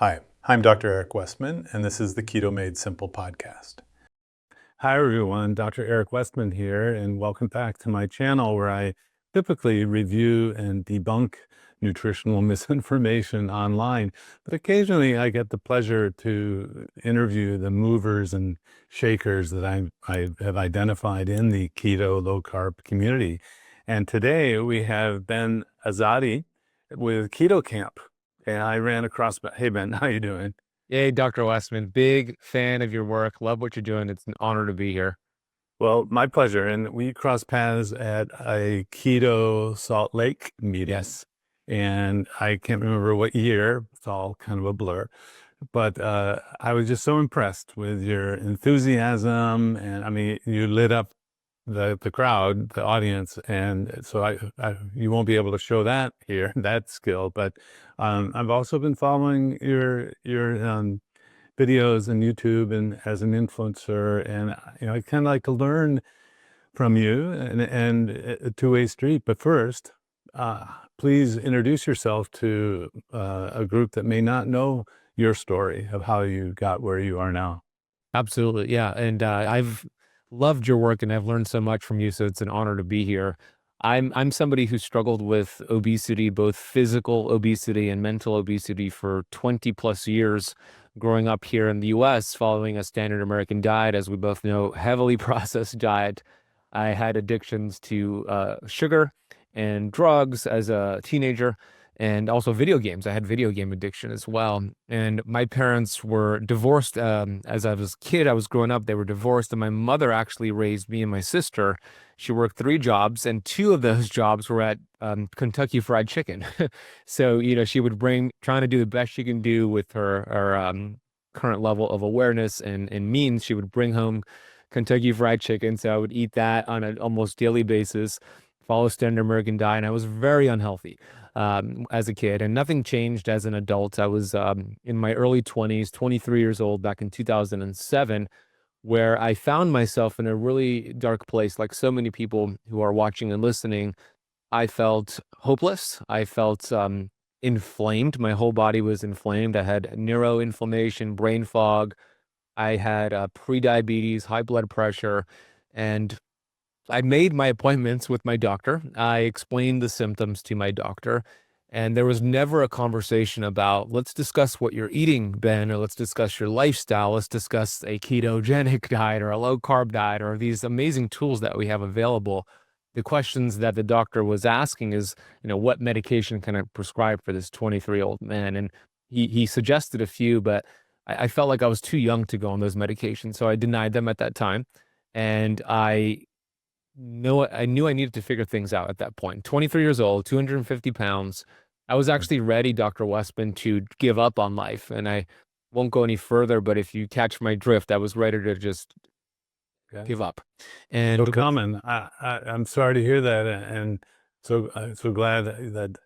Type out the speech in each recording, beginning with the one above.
Hi, I'm Dr. Eric Westman, and this is the Keto Made Simple podcast. Hi, everyone. Dr. Eric Westman here, and welcome back to my channel where I typically review and debunk nutritional misinformation online. But occasionally I get the pleasure to interview the movers and shakers that I have identified in the keto low-carb community. And today we have Ben Azadi with Keto Camp. And I ran across, hey Ben, how you doing? Hey, Dr. Westman, big fan of your work. Love what you're doing. It's an honor to be here. Well, my pleasure. And we crossed paths at a Keto Salt Lake meeting. Yes. And I can't remember what year, it's all kind of a blur. But I was just so impressed with your enthusiasm. And I mean, you lit up the crowd, the audience. And so you won't be able to show that here, that skill. But I've also been following your videos on YouTube and as an influencer, and I kind of like to learn from you, and a two-way street. But first, please introduce yourself to a group that may not know your story of how you got where you are now. Absolutely. Yeah. And I've loved your work and I've learned so much from you. So it's an honor to be here. I'm somebody who struggled with obesity, both physical obesity and mental obesity for 20 plus years growing up here in the US, following a standard American diet, as we both know, heavily processed diet. I had addictions to sugar and drugs as a teenager, and also video games. I had video game addiction as well. And my parents were divorced. As I was a kid, I was growing up, they were divorced. And my mother actually raised me and my sister. She worked 3 jobs, and 2 of those jobs were at Kentucky Fried Chicken. So, she would trying to do the best she can do with her current level of awareness and means. She would bring home Kentucky Fried Chicken. So I would eat that on an almost daily basis, follow standard American diet. And I was very unhealthy as a kid, and nothing changed as an adult. I was in my early 20s, 23 years old back in 2007, where I found myself in a really dark place. Like so many people who are watching and listening, I felt hopeless. I felt inflamed. My whole body was inflamed. I had neuroinflammation, brain fog. I had pre-diabetes, high blood pressure, and I made my appointments with my doctor. I explained the symptoms to my doctor, and there was never a conversation about, let's discuss what you're eating, Ben, or let's discuss your lifestyle. Let's discuss a ketogenic diet or a low carb diet or these amazing tools that we have available. The questions that the doctor was asking is, what medication can I prescribe for this 23-year-old man? And he suggested a few, but I felt like I was too young to go on those medications. So I denied them at that time. And I knew I needed to figure things out at that point. 23 years old, 250 pounds. I was actually ready, Dr. Westman, to give up on life. And I won't go any further, but if you catch my drift, I was ready to just give up. And So common. I'm sorry to hear that, and so glad that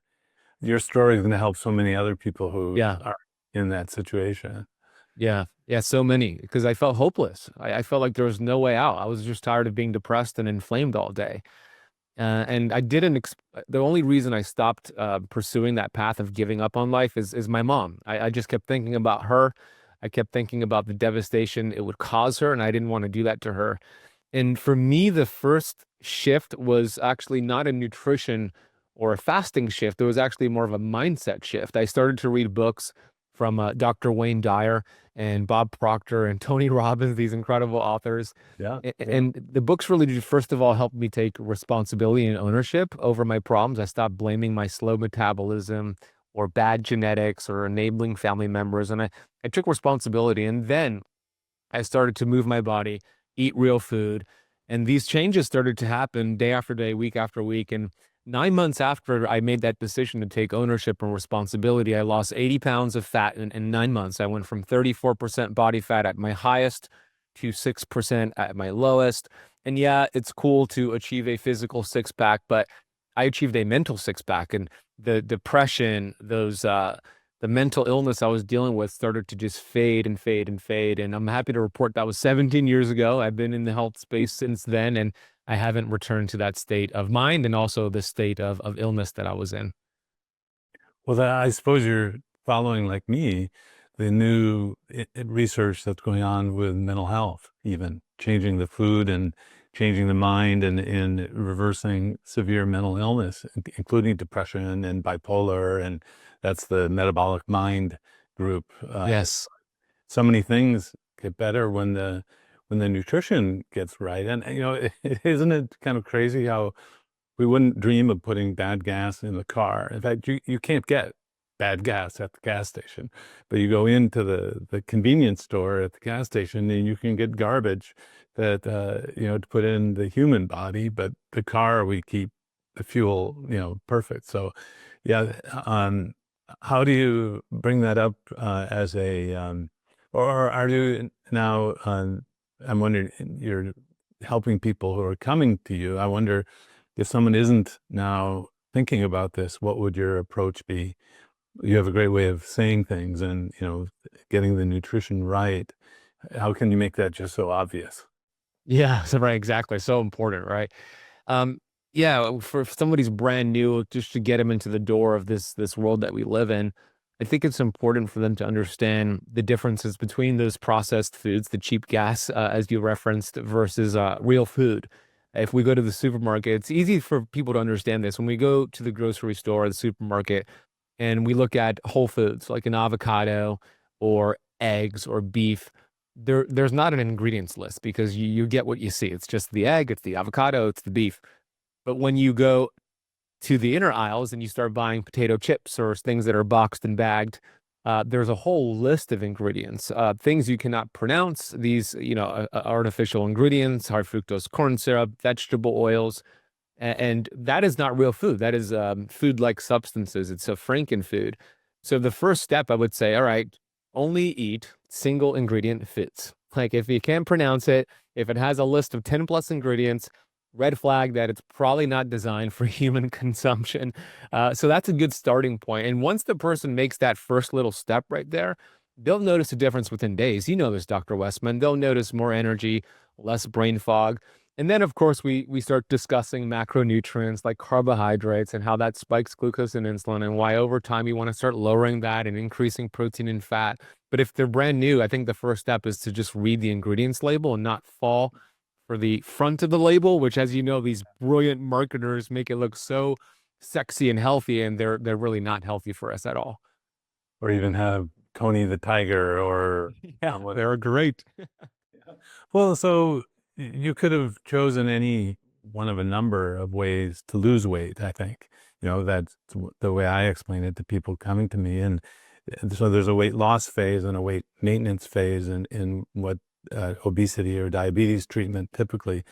your story is going to help so many other people who yeah, are in that situation. yeah, so many, because I felt hopeless. I felt like there was no way out. I was just tired of being depressed and inflamed all day. And I didn't, the only reason I stopped pursuing that path of giving up on life is my mom. I just kept thinking about her. I kept thinking about the devastation it would cause her, and I didn't want to do that to her. And for me, the first shift was actually not a nutrition or a fasting shift. It was actually more of a mindset shift. I started to read books from Dr. Wayne Dyer and Bob Proctor and Tony Robbins, these incredible authors. Yeah. And the books really did, first of all, help me take responsibility and ownership over my problems. I stopped blaming my slow metabolism or bad genetics or enabling family members. And I took responsibility. And then I started to move my body, eat real food. And these changes started to happen day after day, week after week. And 9 months after I made that decision to take ownership and responsibility, I lost 80 pounds of fat in 9 months. I went from 34% body fat at my highest to 6% at my lowest. And yeah, it's cool to achieve a physical six pack, but I achieved a mental six pack, and the depression, the mental illness I was dealing with started to just fade and fade and fade. And I'm happy to report that was 17 years ago. I've been in the health space since then, and I haven't returned to that state of mind and also the state of illness that I was in. Well, I suppose you're following, like me, the new research that's going on with mental health, even changing the food and changing the mind and reversing severe mental illness, including depression and bipolar. And that's the metabolic mind group. Yes. So many things get better when the nutrition gets right. And isn't it kind of crazy how we wouldn't dream of putting bad gas in the car? In fact, you can't get bad gas at the gas station, but you go into the convenience store at the gas station and you can get garbage that to put in the human body, but the car we keep the fuel perfect. So yeah, how do you bring that up as a or are you now? I'm wondering, you're helping people who are coming to you. I wonder if someone isn't now thinking about this, what would your approach be? You have a great way of saying things and, getting the nutrition right. How can you make that just so obvious? Yeah, so right, exactly. So important, right? Um, yeah, for if somebody's brand new, just to get them into the door of this world that we live in, I think it's important for them to understand the differences between those processed foods, the cheap gas, as you referenced, versus real food. If we go to the supermarket, it's easy for people to understand this. When we go to the grocery store or the supermarket, and we look at whole foods like an avocado or eggs or beef, there's not an ingredients list because you get what you see. It's just the egg, it's the avocado, it's the beef. But when you go to the inner aisles and you start buying potato chips or things that are boxed and bagged, there's a whole list of ingredients, things you cannot pronounce. These, artificial ingredients, high fructose corn syrup, vegetable oils, and that is not real food. That is food-like substances. It's a Franken food. So the first step, I would say, all right, only eat single ingredient foods. Like if you can't pronounce it, if it has a list of 10 plus ingredients, red flag that it's probably not designed for human consumption. So that's a good starting point. And once the person makes that first little step right there, they'll notice a difference within days. You know this, Dr. Westman. They'll notice more energy, less brain fog. And then, of course, we start discussing macronutrients like carbohydrates and how that spikes glucose and insulin, and why over time you want to start lowering that and increasing protein and fat. But if they're brand new, I think the first step is to just read the ingredients label and not fall for the front of the label, which, as you know, these brilliant marketers make it look so sexy and healthy, and they're really not healthy for us at all. Or even have Tony the Tiger or Yeah, what? they're great. Well, so you could have chosen any one of a number of ways to lose weight, I think. That's the way I explain it to people coming to me. And so there's a weight loss phase and a weight maintenance phase in what obesity or diabetes treatment typically.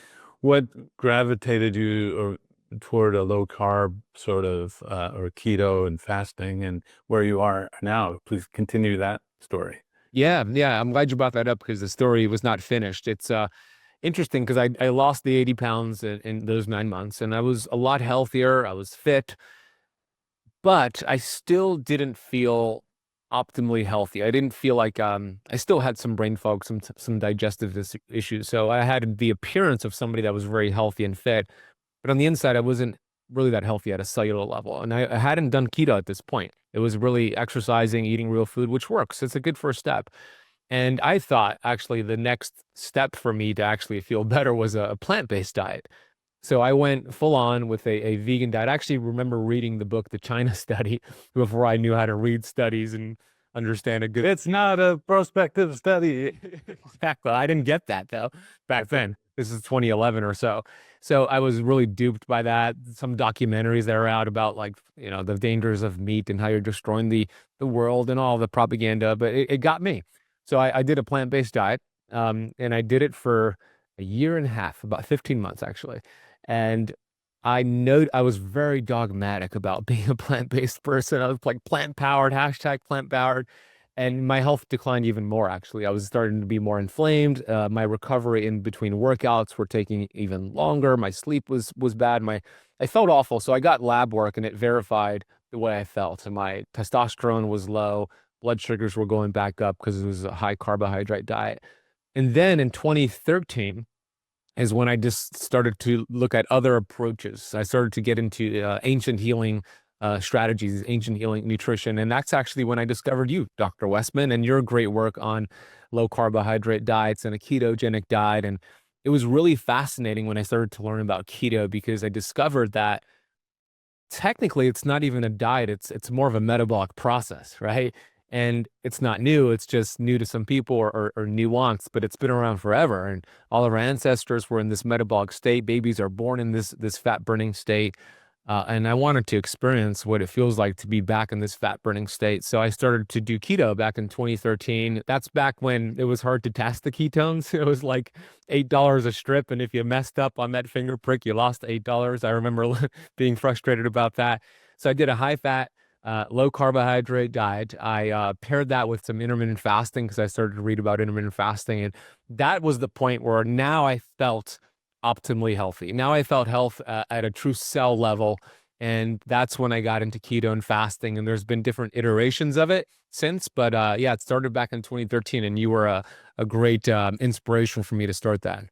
What gravitated you toward a low carb sort of or keto and fasting and where you are now? Please continue that story. Yeah, yeah. I'm glad you brought that up because the story was not finished. It's interesting because I lost the 80 pounds in those 9 months, and I was a lot healthier. I was fit, but I still didn't feel optimally healthy. I didn't feel like I still had some brain fog, some digestive issues. So I had the appearance of somebody that was very healthy and fit, but on the inside, I wasn't really that healthy at a cellular level. And I hadn't done keto at this point. It was really exercising, eating real food, which works. It's a good first step. And I thought actually the next step for me to actually feel better was a plant-based diet. So I went full on with a vegan diet. I actually remember reading the book, The China Study, before I knew how to read studies and understand a good. It's not a prospective study. Exactly. I didn't get that though back then. This is 2011 or so. So I was really duped by that. Some documentaries that are out about like, the dangers of meat and how you're destroying the world and all the propaganda, but it got me. So I did a plant-based diet, and I did it for a year and a half, about 15 months actually. And I know I was very dogmatic about being a plant-based person. I was like plant-powered, hashtag plant-powered. And my health declined even more, actually. I was starting to be more inflamed. My recovery in between workouts were taking even longer. My sleep was bad. I felt awful. So I got lab work and it verified the way I felt. And my testosterone was low. Blood sugars were going back up because it was a high carbohydrate diet. And then in 2013, is when I just started to look at other approaches. I started to get into ancient healing strategies, ancient healing nutrition. And that's actually when I discovered you, Dr. Westman, and your great work on low carbohydrate diets and a ketogenic diet. And it was really fascinating when I started to learn about keto, because I discovered that technically it's not even a diet, it's more of a metabolic process, right? And it's not new, it's just new to some people, or nuanced, but it's been around forever. And all of our ancestors were in this metabolic state. Babies are born in this fat burning state. And I wanted to experience what it feels like to be back in this fat burning state. So I started to do keto back in 2013. That's back when it was hard to test the ketones. It was like $8 a strip. And if you messed up on that finger prick, you lost $8. I remember being frustrated about that. So I did a high fat, low carbohydrate diet. I paired that with some intermittent fasting, because I started to read about intermittent fasting. And that was the point where now I felt optimally healthy. Now I felt health at a true cell level. And that's when I got into keto and fasting. And there's been different iterations of it since. But yeah, it started back in 2013. And you were a great inspiration for me to start that.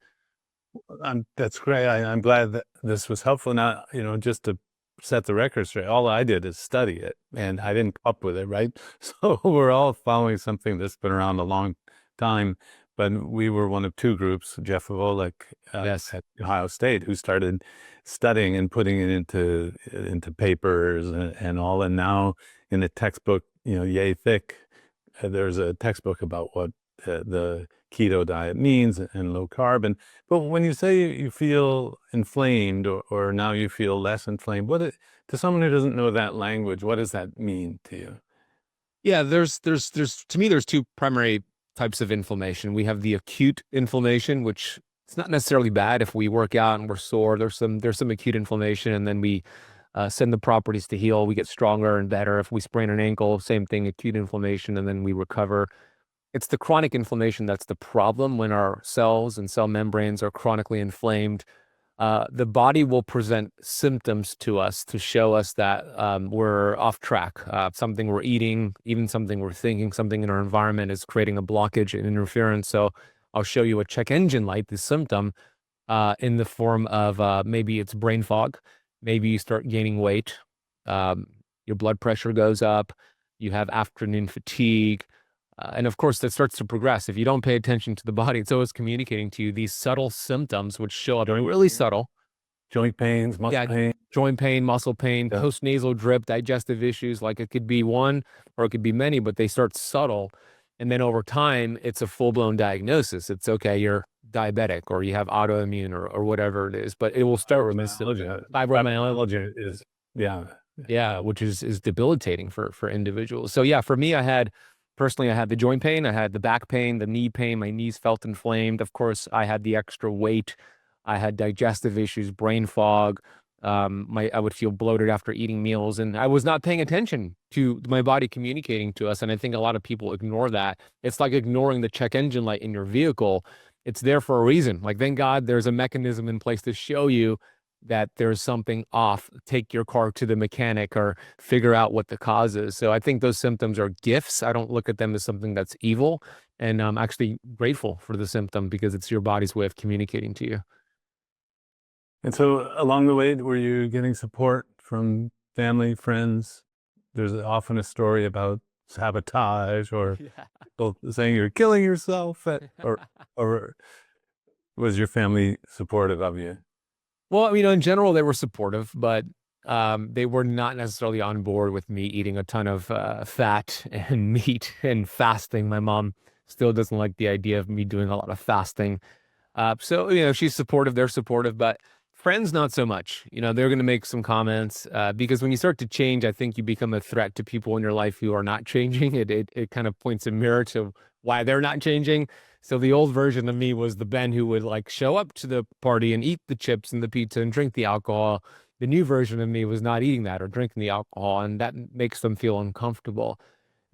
That's great. I'm glad that this was helpful. Now, just to set the record straight, all I did is study it, and I didn't come up with it, right? So we're all following something that's been around a long time. But we were one of two groups, Jeff Volek Yes. at Ohio State, who started studying and putting it into papers and all. And now in a textbook, yay thick, there's a textbook about what the keto diet means and low carb. But when you say you feel inflamed, or now you feel less inflamed, to someone who doesn't know that language, what does that mean to you? Yeah, there's to me, there's two primary types of inflammation. We have the acute inflammation, which it's not necessarily bad if we work out and we're sore. There's some acute inflammation, and then we send the properties to heal. We get stronger and better. If we sprain an ankle, same thing, acute inflammation, and then we recover. It's the chronic inflammation that's the problem. When our cells and cell membranes are chronically inflamed, the body will present symptoms to us to show us that we're off track. Something we're eating, even something we're thinking, something in our environment is creating a blockage and interference. So I'll show you a check engine light, the symptom, in the form of maybe it's brain fog. Maybe you start gaining weight. Your blood pressure goes up. You have afternoon fatigue. And of course, that starts to progress. If you don't pay attention to the body, it's always communicating to you these subtle symptoms, which show up really subtle. Joint pains, muscle pain. Joint pain, muscle pain, Yeah. post-nasal drip, digestive issues. Like, it could be one or it could be many, but they start subtle. And then over time, it's a full-blown diagnosis. It's okay, you're diabetic, or you have autoimmune, or whatever it is. But it will start with Fibromyalgia is, yeah, which is debilitating for individuals. So yeah, for me, personally, I had the joint pain, I had the back pain, the knee pain, my knees felt inflamed. Of course, I had the extra weight. I had digestive issues, brain fog. I would feel bloated after eating meals, and I was not paying attention to my body communicating to us. And I think a lot of people ignore that. It's like ignoring the check engine light in your vehicle. It's there for a reason. Like, thank God there's a mechanism in place to show you that there's something off. Take your car to the mechanic, or figure out what the cause is. So I think those symptoms are gifts. I don't look at them as something that's evil. And I'm actually grateful for the symptom, because it's your body's way of communicating to you. And so along the way, were you getting support from family, friends? There's often a story about sabotage, or people saying you're killing yourself, or was your family supportive of you? Well, in general, they were supportive, but they were not necessarily on board with me eating a ton of fat and meat and fasting. My mom still doesn't like the idea of me doing a lot of fasting. So, she's supportive, they're supportive, but friends, not so much. They're going to make some comments, because when you start to change, I think you become a threat to people in your life who are not changing. It kind of points a mirror to why they're not changing. So the old version of me was the Ben who would show up to the party and eat the chips and the pizza and drink the alcohol. The new version of me was not eating that or drinking the alcohol, and that makes them feel uncomfortable.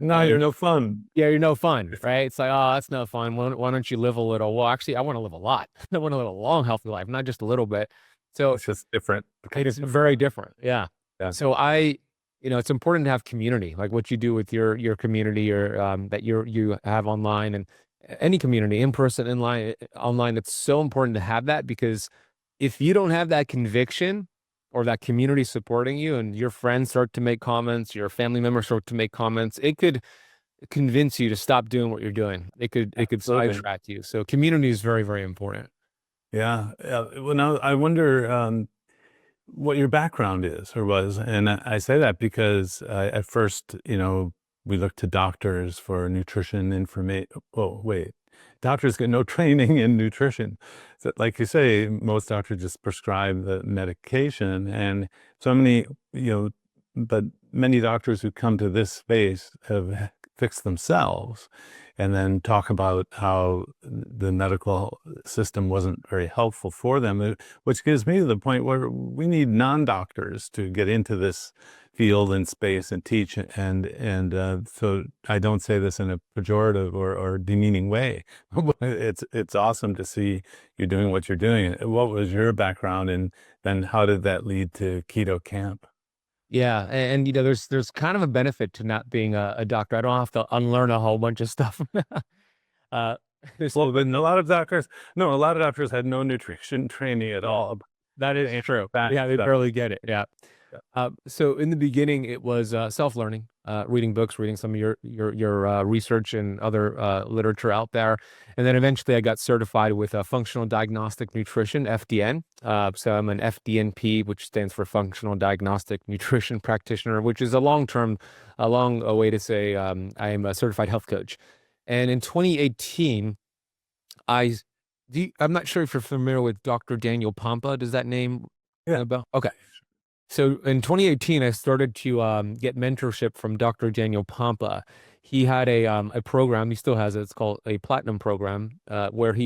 No, you're no fun. Yeah, you're no fun, right? It's like, oh, that's no fun. Why don't you live a little? Well, actually, I want to live a lot. I want to live a long, healthy life, not just a little bit. So it's just different. it is very different. Yeah. So it's important to have community, like what you do with your community, or that you have online, and any community, in person, online. It's so important to have that, because if you don't have that conviction, or that community supporting you, and your friends start to make comments, your family members start to make comments, it could convince you to stop doing what you're doing. It could Absolutely. sidetrack you. So community is very, very important. Yeah. Well, now I wonder what your background is or was. And I say that because at first, we look to doctors for nutrition information. Oh, wait. Doctors get no training in nutrition. So, like you say, most doctors just prescribe the medication. And so many, but many doctors who come to this space have fixed themselves and then talk about how the medical system wasn't very helpful for them, which gives me to the point where we need non-doctors to get into this field and space and teach. And so I don't say this in a pejorative or demeaning way. It's awesome to see you doing what you're doing. What was your background, and then how did that lead to Keto Camp? Yeah, and there's kind of a benefit to not being a doctor. I don't have to unlearn a whole bunch of stuff. uh, this, Well, but a lot of doctors had no nutrition training at yeah, all. that is And true. that Yeah, they stuff. barely get it. Yeah. Yeah. So in the beginning, it was self-learning, reading books, reading some of your research and other literature out there, and then eventually I got certified with Functional Diagnostic Nutrition (FDN). So I'm an FDNP, which stands for Functional Diagnostic Nutrition Practitioner, which is a long way to say I am a certified health coach. And in 2018, I I'm not sure if you're familiar with Dr. Daniel Pompa. Does that name ring Yeah. a bell? Okay. So in 2018, I started to get mentorship from Dr. Daniel Pompa. He had a program. He still has it. It's called a platinum program, where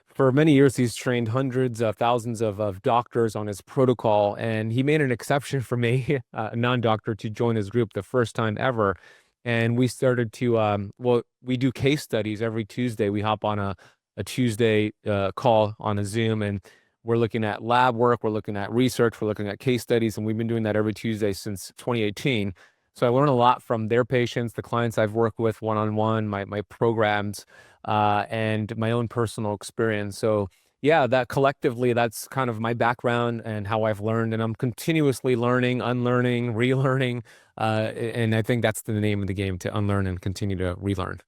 for many years, he's trained hundreds of thousands of doctors on his protocol. And he made an exception for me, a non-doctor, to join his group the first time ever. And we started to, well, we do case studies every Tuesday. We hop on a Tuesday call on a Zoom, and we're looking at lab work, we're looking at research, we're looking at case studies, and we've been doing that every Tuesday since 2018. So I learn a lot from their patients, the clients I've worked with one-on-one, my programs, and my own personal experience. So yeah, that collectively, that's kind of my background and how I've learned, and I'm continuously learning, unlearning, relearning, and I think that's the name of the game, to unlearn and continue to relearn.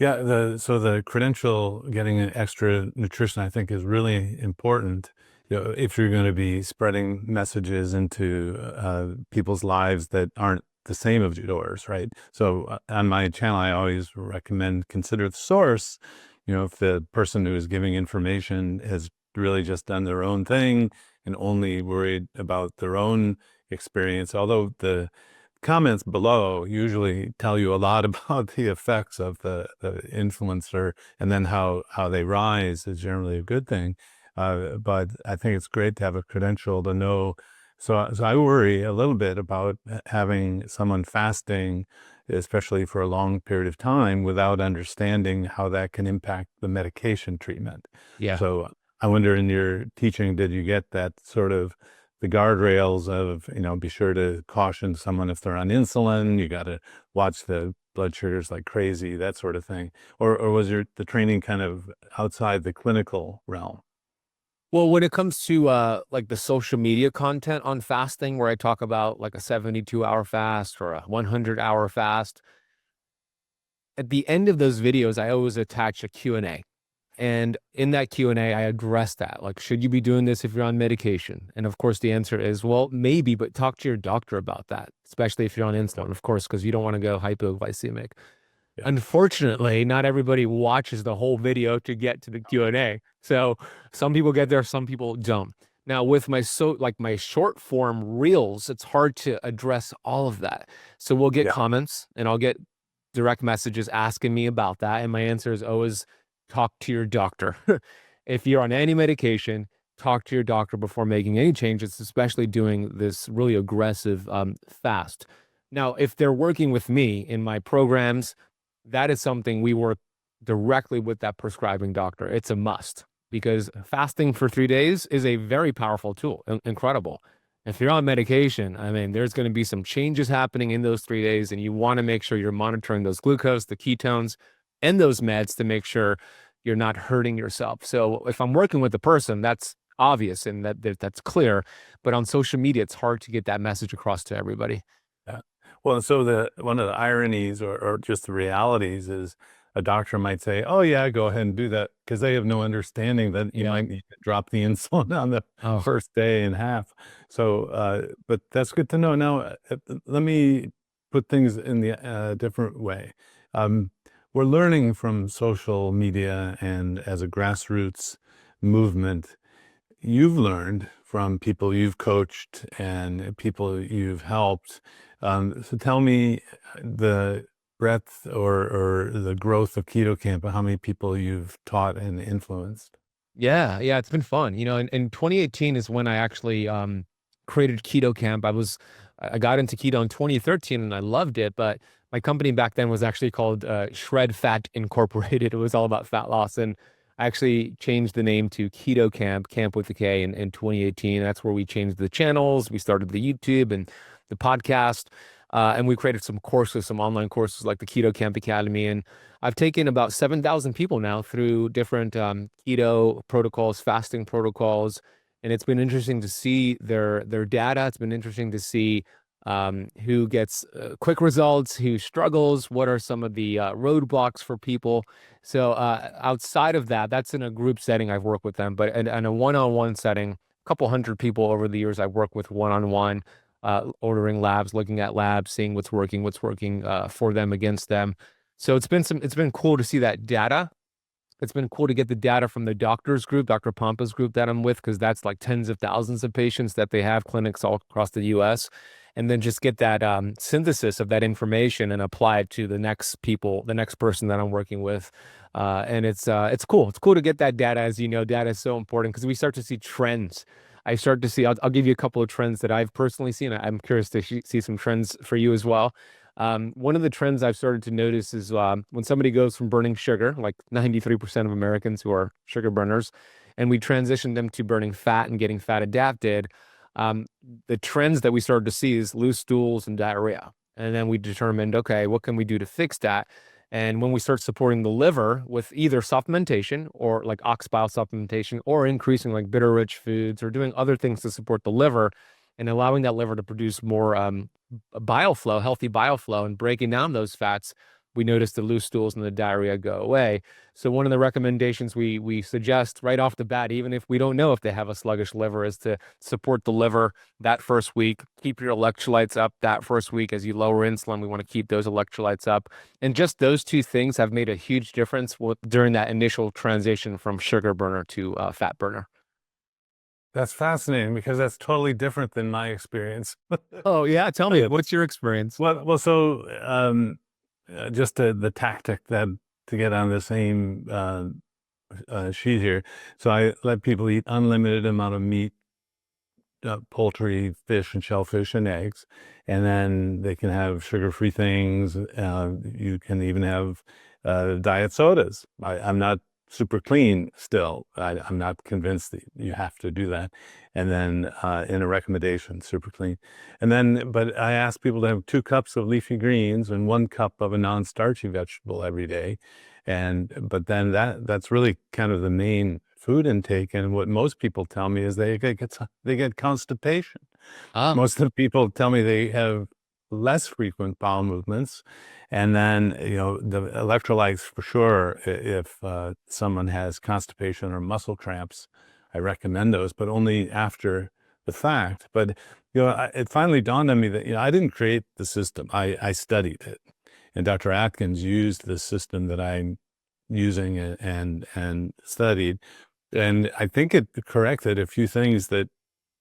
Yeah, so the credential, getting an extra nutrition, I think is really important. If you're going to be spreading messages into people's lives that aren't the same as yours, right? So on my channel, I always recommend consider the source. If the person who is giving information has really just done their own thing and only worried about their own experience, although the comments below usually tell you a lot about the effects of the influencer, and then how they rise is generally a good thing. But I think it's great to have a credential to know. So I worry a little bit about having someone fasting, especially for a long period of time, without understanding how that can impact the medication treatment. Yeah. So I wonder, in your teaching, did you get that sort of the guardrails of, be sure to caution someone if they're on insulin, you got to watch the blood sugars like crazy, that sort of thing? Or was the training kind of outside the clinical realm? Well, when it comes to like the social media content on fasting, where I talk about like a 72-hour fast or a 100-hour fast, at the end of those videos, I always attach a Q&A. And in that Q&A, I address that. Like, should you be doing this if you're on medication? And of course, the answer is, well, maybe, but talk to your doctor about that, especially if you're on insulin, of course, because you don't want to go hypoglycemic. Yeah. Unfortunately, not everybody watches the whole video to get to the Q&A. So some people get there, some people don't. Now with my short form reels, it's hard to address all of that. So we'll get Yeah. comments, and I'll get direct messages asking me about that. And my answer is always talk to your doctor. If you're on any medication, talk to your doctor before making any changes, especially doing this really aggressive fast. Now, if they're working with me in my programs, that is something we work directly with that prescribing doctor. It's a must, because fasting for 3 days is a very powerful tool, incredible. If you're on medication, I mean, there's going to be some changes happening in those 3 days, and you want to make sure you're monitoring those glucose, the ketones, and those meds to make sure you're not hurting yourself. So if I'm working with a person, that's obvious and that's clear. But on social media, it's hard to get that message across to everybody. Yeah. Well, so one of the ironies or just the realities is a doctor might say, "Oh yeah, go ahead and do that," because they have no understanding that you Yeah. might need to drop the insulin on the Oh, first day in half. So, but that's good to know. Now, let me put things in the different way. Um, we're learning from social media and as a grassroots movement. You've learned from people you've coached and people you've helped. So tell me the breadth or the growth of Keto Camp and how many people you've taught and influenced. yeah, yeah, it's been fun. In 2018 is when I actually created Keto Camp. I got into keto in 2013 and I loved it, but my company back then was actually called Shred Fat Incorporated. It was all about fat loss, and I actually changed the name to Keto Camp, Camp with a K, in 2018. That's where we changed the channels. We started the YouTube and the podcast, and we created some courses, some online courses like the Keto Camp Academy, and I've taken about 7,000 people now through different keto protocols, fasting protocols, and it's been interesting to see their data. It's been interesting to see who gets quick results, who struggles, what are some of the roadblocks for people. So outside of that, that's in a group setting. I've worked with them, but in a one-on-one setting, a couple hundred people over the years I've worked with one-on-one, ordering labs, looking at labs, seeing what's working for them, against them. So it's been cool to see that data. It's been cool to get the data from the doctors group, Dr. Pompa's group that I'm with, because that's like tens of thousands of patients that they have, clinics all across the US. And then just get that synthesis of that information and apply it to the next people, the next person that I'm working with. And it's cool. It's cool to get that data. As you know, data is so important because we start to see trends. I start to see, I'll give you a couple of trends that I've personally seen. I'm curious to see some trends for you as well. One of the trends I've started to notice is when somebody goes from burning sugar, like 93% of Americans who are sugar burners, and we transition them to burning fat and getting fat adapted, um, the trends that we started to see is loose stools and diarrhea. And then we determined, okay, what can we do to fix that? And when we start supporting the liver with either supplementation or like ox bile supplementation or increasing like bitter rich foods or doing other things to support the liver and allowing that liver to produce more bile flow, healthy bile flow, and breaking down those fats, we notice the loose stools and the diarrhea go away. So one of the recommendations we suggest right off the bat, even if we don't know if they have a sluggish liver, is to support the liver that first week. Keep your electrolytes up that first week. As you lower insulin, we want to keep those electrolytes up. And just those two things have made a huge difference during that initial transition from sugar burner to fat burner. That's fascinating because that's totally different than my experience. Oh yeah, tell me, what's your experience? So just the tactic that to get on the same sheet here. So I let people eat unlimited amount of meat, poultry, fish, and shellfish, and eggs, and then they can have sugar-free things. You can even have diet sodas. I'm not super clean still. I'm not convinced that you have to do that. And then in a recommendation, super clean. And then, but I ask people to have 2 cups of leafy greens and 1 cup of a non-starchy vegetable every day. But then that's really kind of the main food intake. And what most people tell me is they get constipation. Ah, Most of the people tell me they have less frequent bowel movements. And then, the electrolytes for sure, if someone has constipation or muscle cramps, I recommend those, but only after the fact. But, it finally dawned on me that, I didn't create the system. I studied it. And Dr. Atkins used the system that I'm using and studied. And I think it corrected a few things that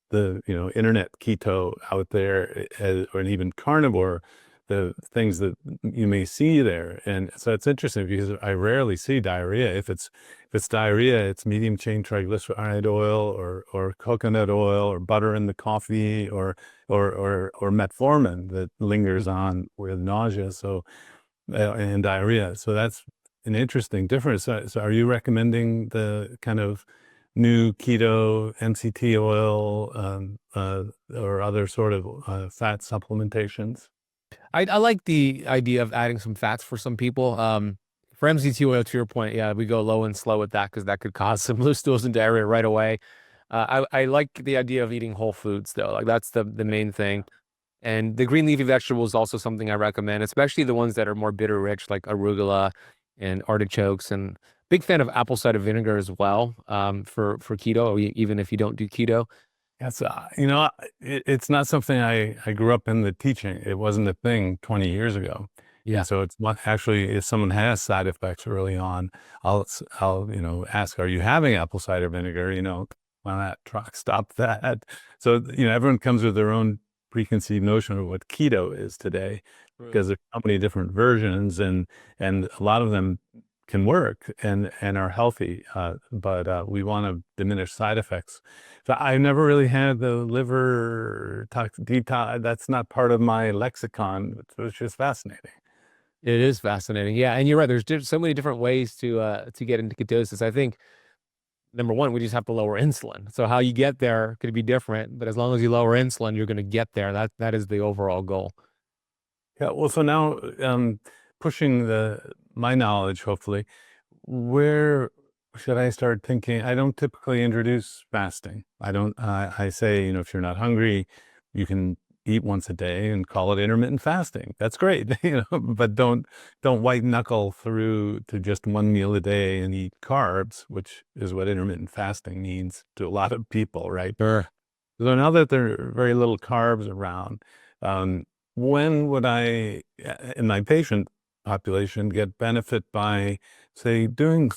the internet keto out there, or even carnivore, the things that you may see there. And so it's interesting because I rarely see diarrhea. If it's diarrhea, it's medium chain triglyceride oil or coconut oil or butter in the coffee or metformin that lingers on with nausea. So and diarrhea. So that's an interesting difference. So are you recommending the kind of new keto MCT oil or other sort of fat supplementations? I like the idea of adding some fats for some people. For MCT oil, to your point, yeah, we go low and slow with that because that could cause some loose stools and diarrhea right away. I like the idea of eating whole foods though. Like that's the main thing. And the green leafy vegetables is also something I recommend, especially the ones that are more bitter rich, like arugula and artichokes. And big fan of apple cider vinegar as well, for keto, or even if you don't do keto. Yes, it's not something I grew up in the teaching. It wasn't a thing 20 years ago. And Yeah. so it's what actually, if someone has side effects early on, I'll, ask, are you having apple cider vinegar? Why not stop that? So, everyone comes with their own preconceived notion of what keto is today, True. because there's so many different versions, and a lot of them can work and are healthy, but we want to diminish side effects. So I never really had the liver detox. That's not part of my lexicon. So it's just fascinating. It is fascinating. Yeah, and you're right. There's so many different ways to get into ketosis. I think number one, we just have to lower insulin. So how you get there could be different, but as long as you lower insulin, you're going to get there. That is the overall goal. Yeah. Well, so now, pushing my knowledge, hopefully, where should I start thinking? I don't typically introduce fasting. I don't. I say, if you're not hungry, you can eat once a day and call it intermittent fasting. That's great, but don't white knuckle through to just one meal a day and eat carbs, which is what intermittent fasting means to a lot of people, right? Sure. So now that there are very little carbs around, um, when would I, in my patient population, get benefit by, say, doing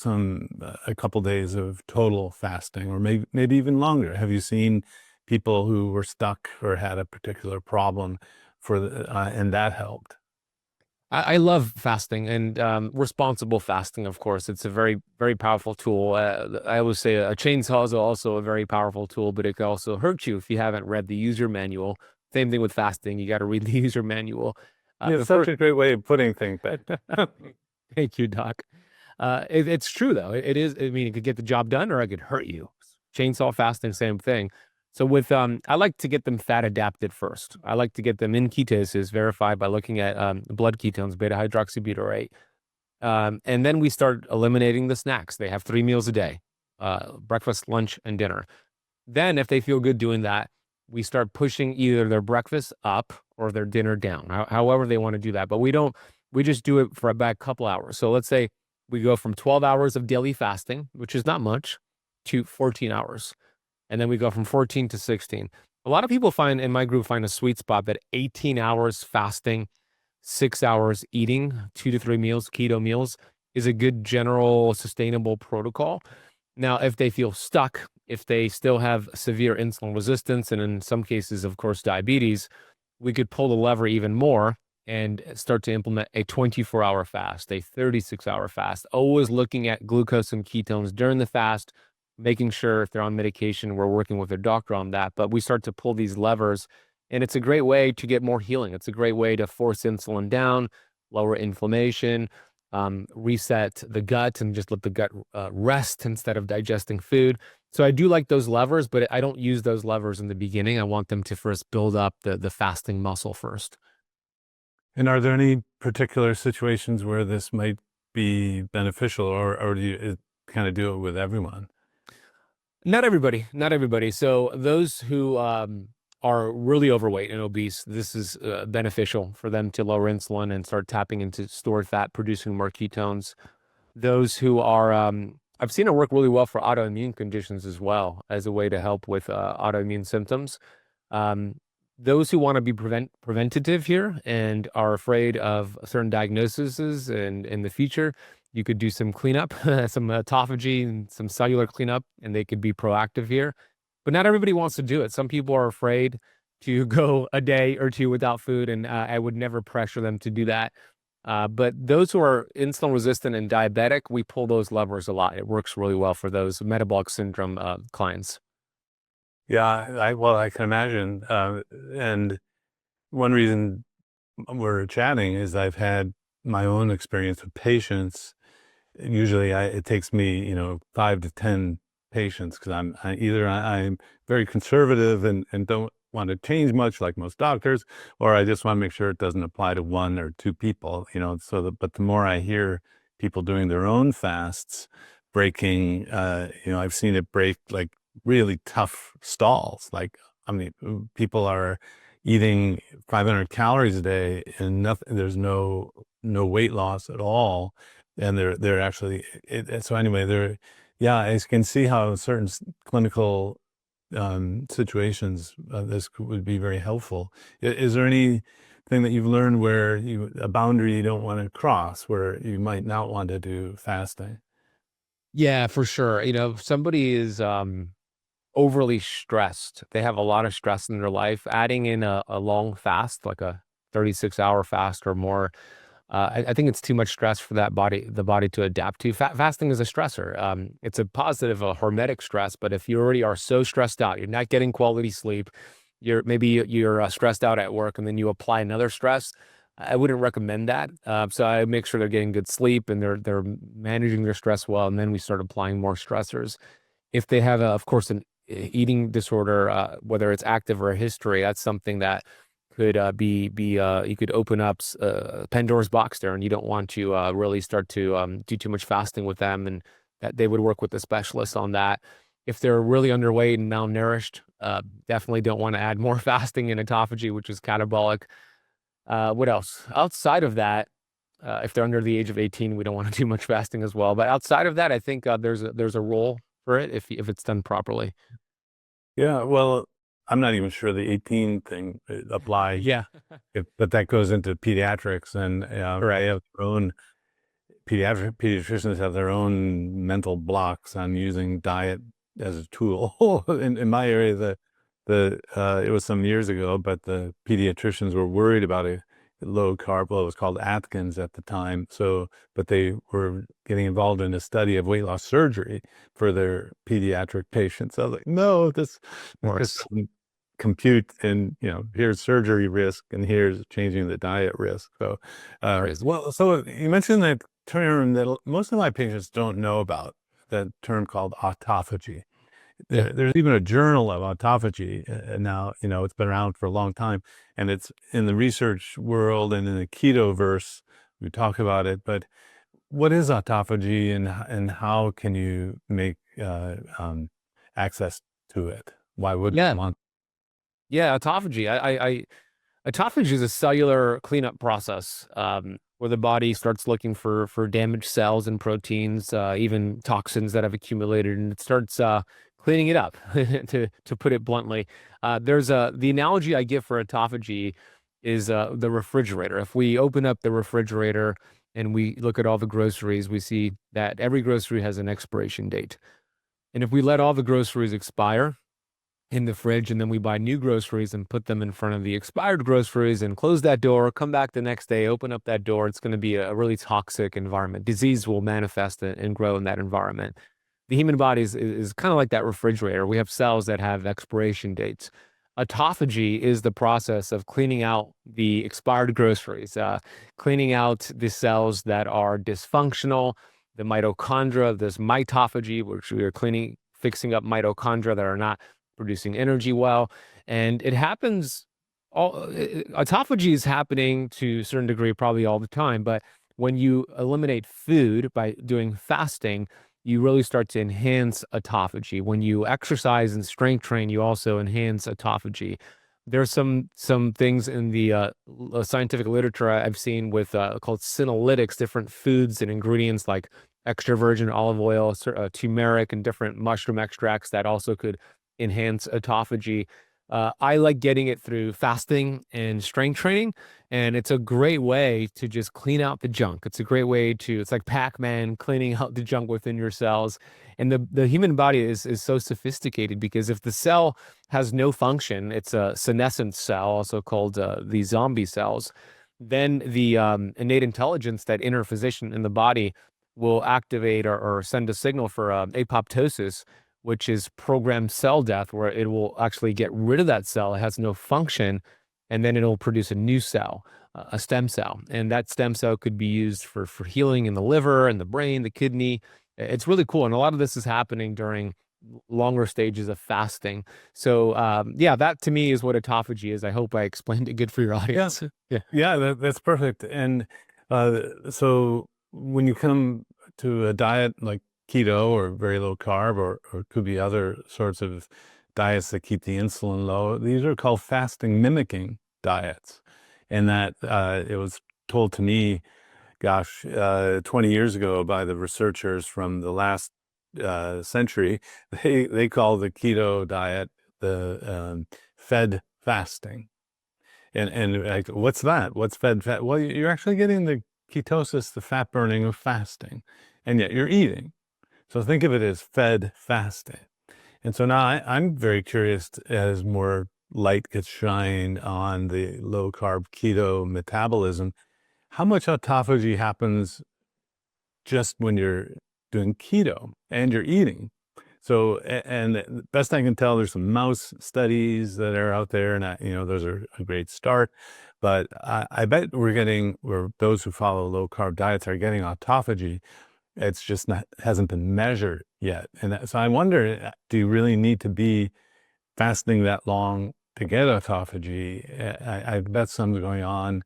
a couple days of total fasting, or maybe even longer? Have you seen people who were stuck or had a particular problem and that helped? I love fasting and responsible fasting, of course. It's a very, very powerful tool. I always say a chainsaw is also a very powerful tool, but it can also hurt you if you haven't read the user manual. Same thing with fasting. You got to read the user manual. It's such Before, a great way of putting things. thank you, Doc. It's true though. It is. I mean, it could get the job done, or it could hurt you. Chainsaw fasting, same thing. So with I like to get them fat adapted first. I like to get them in ketosis, verified by looking at blood ketones, beta hydroxybutyrate, and then we start eliminating the snacks. They have 3 meals a day, breakfast, lunch, and dinner. Then, if they feel good doing that, we start pushing either their breakfast up or their dinner down, however they want to do that. But we just do it for about a couple hours. So let's say we go from 12 hours of daily fasting, which is not much, to 14 hours. And then we go from 14 to 16. A lot of people in my group find a sweet spot that 18 hours fasting, 6 hours eating, 2 to 3 meals, keto meals is a good general sustainable protocol. Now, if they feel stuck, if they still have severe insulin resistance, and in some cases, of course, diabetes, we could pull the lever even more and start to implement a 24-hour fast, a 36-hour fast, always looking at glucose and ketones during the fast, making sure if they're on medication, we're working with their doctor on that. But we start to pull these levers, and it's a great way to get more healing. It's a great way to force insulin down, lower inflammation, reset the gut, and just let the gut rest instead of digesting food. So I do like those levers, but I don't use those levers in the beginning. I want them to first build up the fasting muscle first. And are there any particular situations where this might be beneficial, or do you kind of do it with everyone? Not everybody, not everybody. So those who are really overweight and obese, this is beneficial for them to lower insulin and start tapping into stored fat, producing more ketones. Those who are, I've seen it work really well for autoimmune conditions as well as a way to help with autoimmune symptoms. Um, those who want to be preventative here and are afraid of certain diagnoses and in the future, you could do some cleanup, some autophagy and some cellular cleanup, and they could be proactive here. But not everybody wants to do it. Some people are afraid to go a day or two without food, and I would never pressure them to do that. But those who are insulin resistant and diabetic, we pull those levers a lot. It works really well for those metabolic syndrome clients. Yeah, I can imagine. And one reason we're chatting is I've had my own experience with patients. Usually, it takes me, 5 to 10 patients, because I'm very conservative and don't want to change much, like most doctors, or I just want to make sure it doesn't apply to 1 or 2 people. But the more I hear people doing their own fasts, breaking, I've seen it break like really tough stalls. Like, I mean, people are eating 500 calories a day and nothing, there's no weight loss at all. And they're actually, so anyway, yeah, I can see how certain clinical situations, this would be very helpful. Is there anything that you've learned where a boundary you don't want to cross, where you might not want to do fasting? Yeah, for sure. If somebody is overly stressed, they have a lot of stress in their life, adding in a long fast, like a 36-hour fast or more, I think it's too much stress for the body to adapt to. Fasting is a stressor. It's a positive, a hormetic stress, but if you already are so stressed out, you're not getting quality sleep, you're stressed out at work, and then you apply another stress. I wouldn't recommend that. So I make sure they're getting good sleep and they're managing their stress well, and then we start applying more stressors. If they have, of course, an eating disorder, whether it's active or a history, that's something that could be you could open up Pandora's box there, and you don't want to really start to do too much fasting with them, and that they would work with the specialist on that. If they're really underweight and malnourished, definitely don't want to add more fasting and autophagy, which is catabolic. What else? Outside of that, if they're under the age of 18, we don't want to do much fasting as well. But outside of that, I think there's a role for it if it's done properly. Yeah, well, I'm not even sure the 18 thing applies, Yeah, but that goes into pediatrics, and they correct. have their own pediatricians have their own mental blocks on using diet as a tool. In my area, it was some years ago, but the pediatricians were worried about a low carb. Well, it was called Atkins at the time. So, but they were getting involved in a study of weight loss surgery for their pediatric patients. I was like, no, this Of this course. doesn't compute. And here's surgery risk, and here's changing the diet risk. So, Crazy. well, so you mentioned that term that most of my patients don't know about, that term called autophagy. Yeah. There's even a journal of autophagy now. It's been around for a long time, and it's in the research world and in the keto verse. We talk about it, but what is autophagy, and how can you make access to it? Why would Yeah. want? Yeah. Autophagy. Autophagy is a cellular cleanup process, where the body starts looking for damaged cells and proteins, even toxins that have accumulated, and it starts cleaning it up. To put it bluntly, there's the analogy I give for autophagy is the refrigerator. If we open up the refrigerator and we look at all the groceries, we see that every grocery has an expiration date, and if we let all the groceries expire in the fridge, and then we buy new groceries and put them in front of the expired groceries and close that door, come back the next day, open up that door, it's going to be a really toxic environment. Disease will manifest and grow in that environment. The human body is kind of like that refrigerator. We have cells that have expiration dates. Autophagy is the process of cleaning out the expired groceries, cleaning out the cells that are dysfunctional, the mitochondria, this mitophagy, which we are cleaning, fixing up mitochondria that are not producing energy well. And it happens autophagy is happening to a certain degree probably all the time, but when you eliminate food by doing fasting, you really start to enhance autophagy. When you exercise and strength train, you also enhance autophagy. There's some things in the scientific literature I've seen with called senolytics, different foods and ingredients like extra virgin olive oil, turmeric, and different mushroom extracts that also could enhance autophagy. I like getting it through fasting and strength training, and it's a great way to just clean out the junk. It's a great way it's like Pac-Man cleaning out the junk within your cells. And the human body is so sophisticated because if the cell has no function, it's a senescent cell, also called the zombie cells, then the innate intelligence, that inner physician in the body, will activate or send a signal for apoptosis, which is programmed cell death, where it will actually get rid of that cell. It has no function, and then it'll produce a new cell, a stem cell. And that stem cell could be used for healing in the liver and the brain, the kidney. It's really cool. And a lot of this is happening during longer stages of fasting. So, yeah, that to me is what autophagy is. I hope I explained it good for your Yeah, audience. Yeah. yeah, that's perfect. And so when you come to a diet like keto or very low carb, or it could be other sorts of diets that keep the insulin low. These are called fasting mimicking diets. And that it was told to me, gosh, 20 years ago by the researchers from the last century. They call the keto diet the fed fasting. And like, what's that? What's fed fat? Well, you're actually getting the ketosis, the fat burning of fasting, and yet you're eating. So think of it as fed fasting. And so now I'm very curious as more light gets shined on the low carb keto metabolism, how much autophagy happens just when you're doing keto and you're eating. So, and the best I can tell, there's some mouse studies that are out there, and those are a great start. But I bet those who follow low carb diets are getting autophagy. It's just hasn't been measured yet. And so I wonder, do you really need to be fasting that long to get autophagy? I bet something's going on,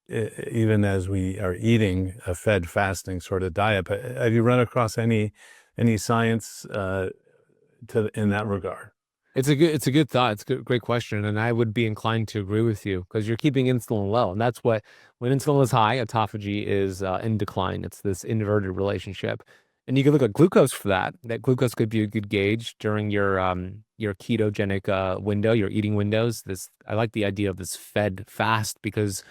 even as we are eating a fed fasting sort of diet. But have you run across any science in that regard? It's a good thought. It's a great question, and I would be inclined to agree with you because you're keeping insulin low, and that's when insulin is high, autophagy is in decline. It's this inverted relationship, and you can look at glucose for that. That glucose could be a good gauge during your ketogenic window, your eating windows. I like the idea of this fed fast because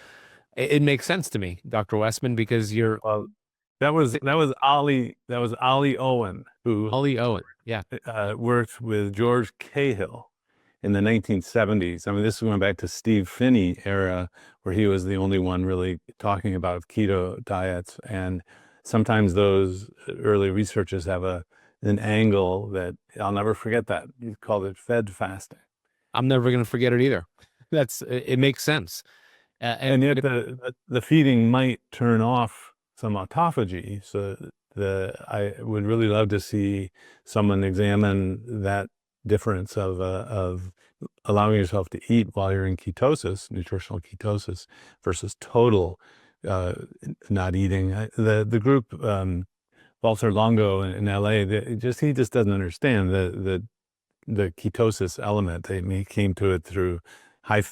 it makes sense to me, Dr. Westman, because you're that was Ollie Owen, who Ollie Owen, yeah, worked with George Cahill in the 1970s. I mean, this is going back to Steve Phinney era, where he was the only one really talking about keto diets. And sometimes those early researchers have an angle that I'll never forget. That he called it fed fasting. I'm never going to forget it either. It makes sense. And yet the feeding might turn off some autophagy. So I would really love to see someone examine that difference of allowing yourself to eat while you're in ketosis, nutritional ketosis, versus total not eating. The group, Walter Longo in LA, he just doesn't understand the ketosis element. He came to it through high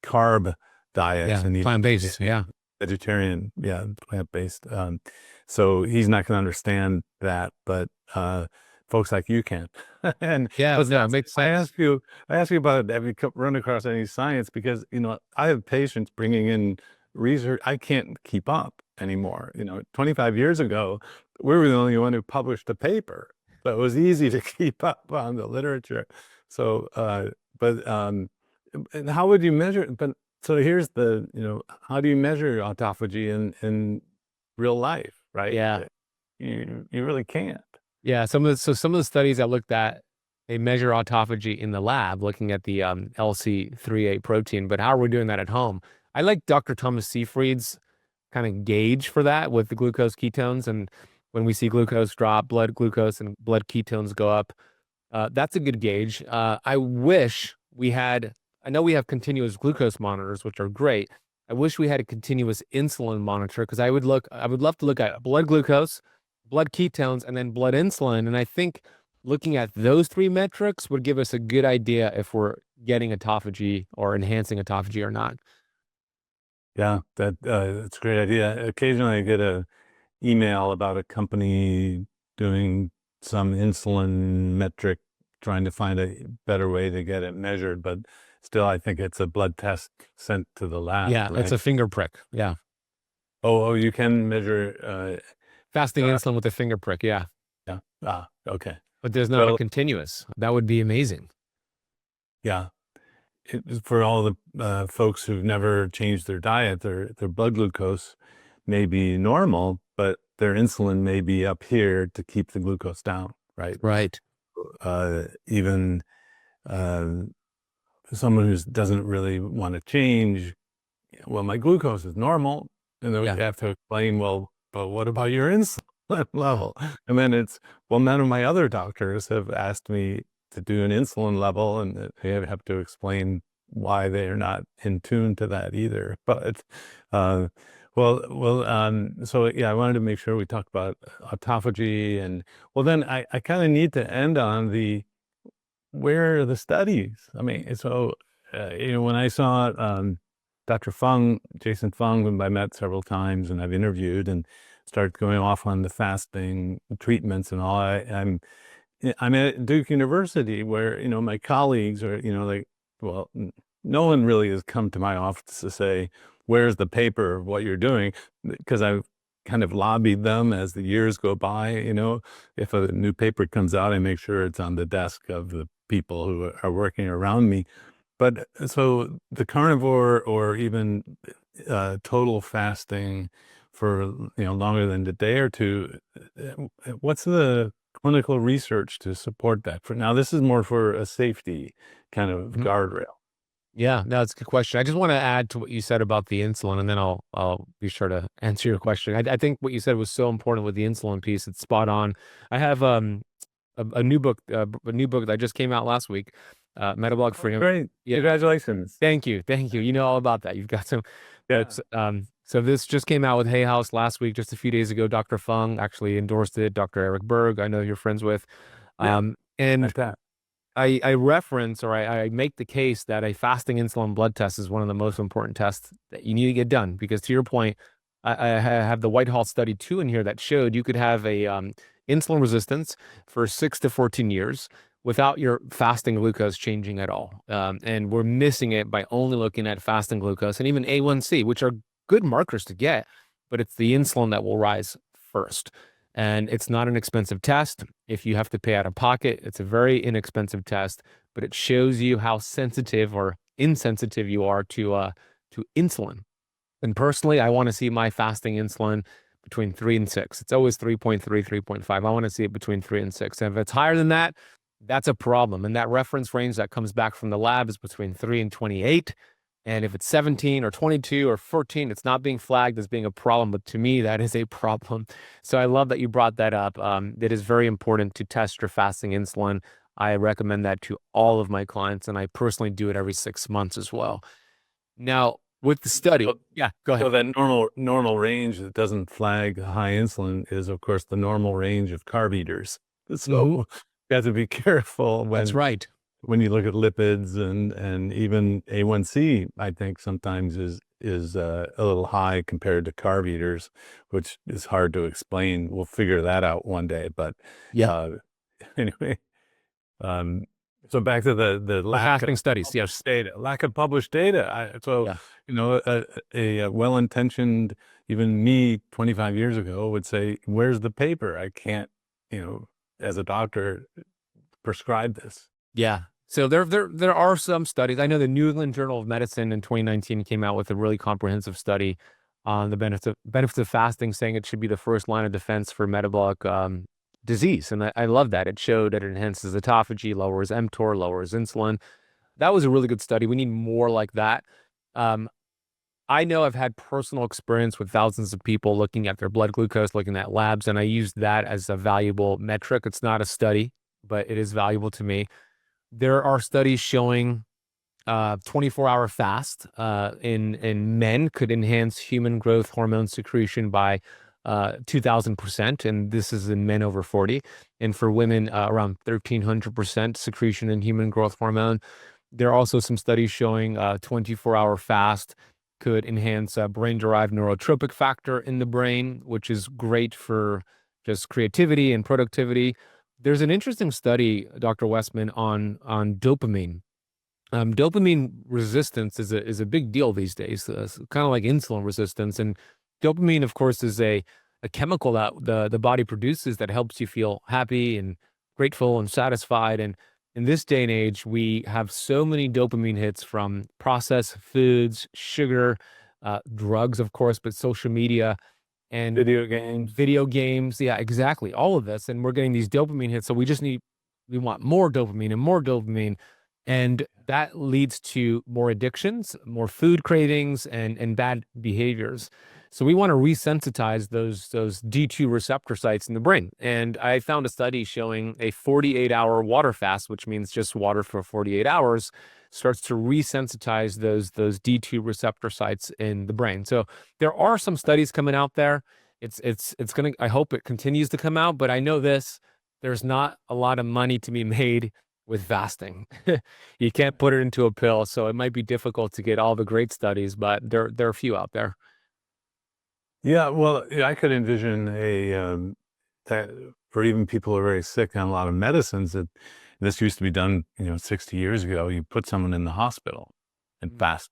carb diets, and plant-based, yeah. Vegetarian, yeah, plant-based. So he's not going to understand that, but folks like you can. And yeah, no, it makes sense. I ask you about, have you run across any science? Because I have patients bringing in research I can't keep up anymore. 25 years ago, we were the only one who published a paper, so it was easy to keep up on the literature. So, and how would you measure? But so here's how do you measure autophagy in real life, right? Yeah, you really can't. Yeah, some of the studies I looked at, they measure autophagy in the lab, looking at the LC38 protein. But how are we doing that at home? I like Dr. Thomas Seyfried's kind of gauge for that with the glucose ketones, and when we see glucose drop, blood glucose and blood ketones go up. That's a good gauge. I wish we had. I know we have continuous glucose monitors, which are great. I wish we had a continuous insulin monitor because I would love to look at blood glucose, blood ketones, and then blood insulin. And I think looking at those three metrics would give us a good idea if we're getting autophagy or enhancing autophagy or not. Yeah, that's a great idea. Occasionally I get a email about a company doing some insulin metric, trying to find a better way to get it measured, but still I think it's a blood test sent to the lab. Yeah, right? it's a finger prick. Yeah. Oh, you can measure fasting insulin with a finger prick. Yeah. Yeah. Okay. But there's not a continuous. That would be amazing. Yeah. For all the folks who've never changed their diet, their blood glucose may be normal, but their insulin may be up here to keep the glucose down, right? Right. Even someone who doesn't really want to change, well, my glucose is normal, and then we have to explain, well, but what about your insulin level? And then it's, well, none of my other doctors have asked me to do an insulin level, and they have to explain why they are not in tune to that either. But well, So yeah, I wanted to make sure we talked about autophagy and well, then I kind of need to end on where are the studies? I mean, so when I saw Dr. Fung, Jason Fung, whom I met several times and I've interviewed and started going off on the fasting treatments and all, I'm at Duke University where, my colleagues are, like, well, no one really has come to my office to say, where's the paper of what you're doing? Because I've kind of lobbied them as the years go by, if a new paper comes out, I make sure it's on the desk of the people who are working around me. But so the carnivore or even total fasting for, longer than a day or two, what's the clinical research to support that? For now, this is more for a safety kind of Mhm. guardrail. Yeah, no, it's a good question. I just want to add to what you said about the insulin, and then I'll be sure to answer your question. I think what you said was so important with the insulin piece. It's spot on. I have a new book, a new book that just came out last week, Metabolic Oh, Freedom. great. Yeah, Congratulations. thank you, thank you. You know all about that. You've got some. Yeah. That's so this just came out with Hay House last week, just a few days ago. Dr. Fung actually endorsed it. Dr. Eric Berg, I know you're friends with, Yeah. and Like that. I reference or I make the case that a fasting insulin blood test is one of the most important tests that you need to get done because to your point, I have the Whitehall study too in here that showed you could have a insulin resistance for 6 to 14 years without your fasting glucose changing at all. And we're missing it by only looking at fasting glucose and even A1C, which are good markers to get, but it's the insulin that will rise first. And it's not an expensive test. If you have to pay out of pocket, it's a very inexpensive test, but it shows you how sensitive or insensitive you are to insulin. And personally, I want to see my fasting insulin between 3 and 6. It's always 3.3, 3.5. I want to see it between 3 and 6. And if it's higher than that, that's a problem. And that reference range that comes back from the lab is between 3 and 28. And if it's 17 or 22 or 14, it's not being flagged as being a problem. But to me, that is a problem. So I love that you brought that up. It is very important to test your fasting insulin. I recommend that to all of my clients, and I personally do it every 6 months as well. Now, with the study, So, yeah, go ahead. so that normal range that doesn't flag high insulin is, of course, the normal range of carb eaters. So Mhm. you have to be careful That's right. when you look at lipids and even A1C, I think sometimes is a little high compared to carb eaters, which is hard to explain. We'll figure that out one day. But Yeah. uh, anyway, um, so back to the The lack of fasting studies. published Yes. data, so Yeah. a well-intentioned, even me 25 years ago would say, "Where's the paper? I can't, as a doctor, prescribe this." Yeah. So there are some studies. I know the New England Journal of Medicine in 2019 came out with a really comprehensive study on the benefits of fasting, saying it should be the first line of defense for metabolic disease. And I love that. It showed that it enhances autophagy, lowers mTOR, lowers insulin. That was a really good study. We need more like that. Um, I know I've had personal experience with thousands of people looking at their blood glucose, looking at labs, and I use that as a valuable metric. It's not a study, but it is valuable to me. There are studies showing 24-hour fast in men could enhance human growth hormone secretion by 2,000%, and this is in men over 40. And for women, around 1,300% secretion in human growth hormone. There are also some studies showing 24-hour fast could enhance brain-derived neurotropic factor in the brain, which is great for just creativity and productivity. There's an interesting study, Dr. Westman, on dopamine. Dopamine resistance is a big deal these days, kind of like insulin resistance. And dopamine, of course, is a chemical that the body produces that helps you feel happy and grateful and satisfied. And in this day and age, we have so many dopamine hits from processed foods, sugar, drugs, of course, but social media and Video games. video games. Yeah, exactly. All of this. And we're getting these dopamine hits. So we want more dopamine and more dopamine. And that leads to more addictions, more food cravings, and bad behaviors. So we want to resensitize those D2 receptor sites in the brain. And I found a study showing a 48-hour water fast, which means just water for 48 hours, starts to resensitize those D2 receptor sites in the brain. So there are some studies coming out there. It's gonna, I hope it continues to come out, but I know there's not a lot of money to be made with fasting. You can't put it into a pill, so it might be difficult to get all the great studies, but there are a few out there. Yeah, well, yeah, I could envision that for even people who are very sick on a lot of medicines, that this used to be done, 60 years ago. You put someone in the hospital and fast,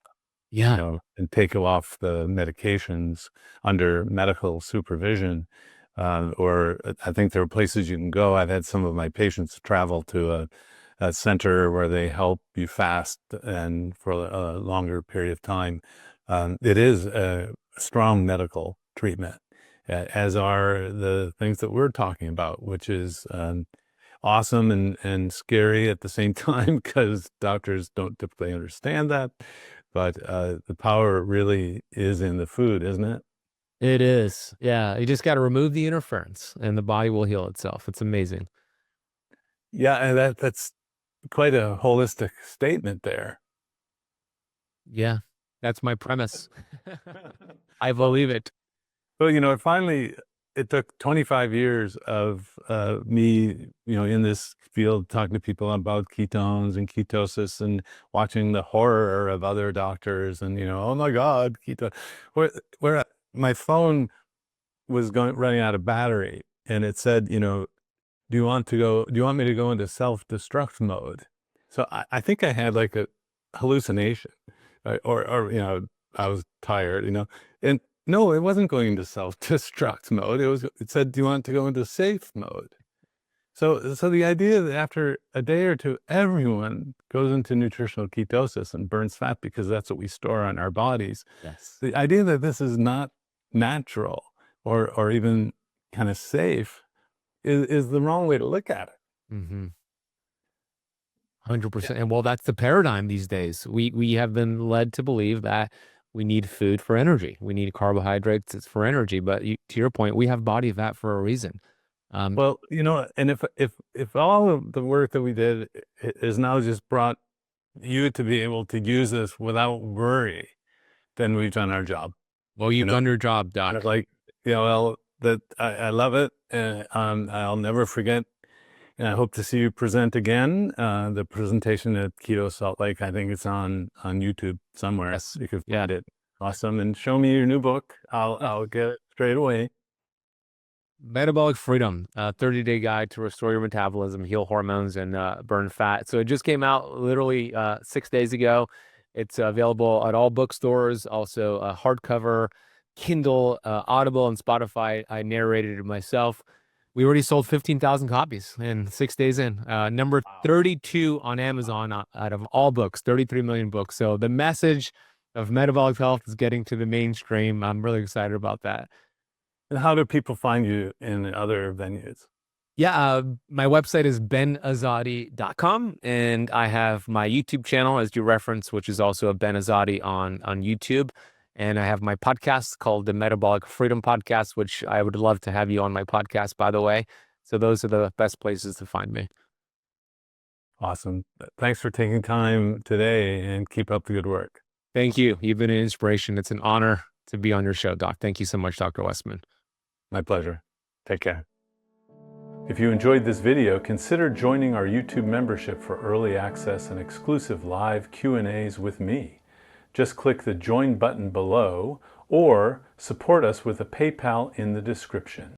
Yeah. and take them off the medications under medical supervision. Or I think there are places you can go. I've had some of my patients travel to a center where they help you fast and for a longer period of time. It is a strong medical treatment, as are the things that we're talking about, which is awesome and scary at the same time because doctors don't typically understand that. But the power really is in the food, isn't it? It is. Yeah. You just got to remove the interference and the body will heal itself. It's amazing. Yeah, and that's quite a holistic statement there. Yeah. That's my premise. I believe it. Well, finally, it took 25 years of me, in this field, talking to people about ketones and ketosis and watching the horror of other doctors and, oh my God, keto, where my phone was running out of battery and it said, do you want me to go into self-destruct mode? So I think I had like a hallucination, right? Or I was tired, and no, it wasn't going into self-destruct mode. It said, do you want to go into safe mode? So the idea that after a day or two, everyone goes into nutritional ketosis and burns fat because that's what we store on our bodies. Yes. The idea that this is not natural or even kind of safe is the wrong way to look at it. Mm-hmm. Yeah. 100%. And well, that's the paradigm these days. We have been led to believe that we need food for energy. We need carbohydrates for energy. But to your point, we have body fat for a reason. Well, and if all of the work that we did is now just brought you to be able to use this without worry, then we've done our job. Well, you've done your job, Kind Doc. of like, well, that I love it. And I'll never forget. And I hope to see you present again. The presentation at Keto Salt Lake, I think it's on YouTube somewhere. Yes. You could Yeah. find it. Awesome. And show me your new book. I'll get it straight away. Metabolic Freedom, 30-day guide to restore your metabolism, heal hormones, and burn fat. So it just came out literally 6 days ago. It's available at all bookstores, also hardcover, Kindle, Audible, and Spotify. I narrated it myself. We already sold 15,000 copies in 6 days in. Number 32 on Amazon out of all books, 33 million books. So the message of metabolic health is getting to the mainstream. I'm really excited about that. And how do people find you in other venues? Yeah, my website is benazadi.com, and I have my YouTube channel, as you referenced, which is also a Ben Azadi on YouTube. And I have my podcast called the Metabolic Freedom Podcast, which I would love to have you on my podcast, by the way. So those are the best places to find me. Awesome. Thanks for taking time today and keep up the good work. Thank you. You've been an inspiration. It's an honor to be on your show, Doc. Thank you so much, Dr. Westman. My pleasure. Take care. If you enjoyed this video, consider joining our YouTube membership for early access and exclusive live Q&As with me. Just click the join button below or support us with a PayPal in the description.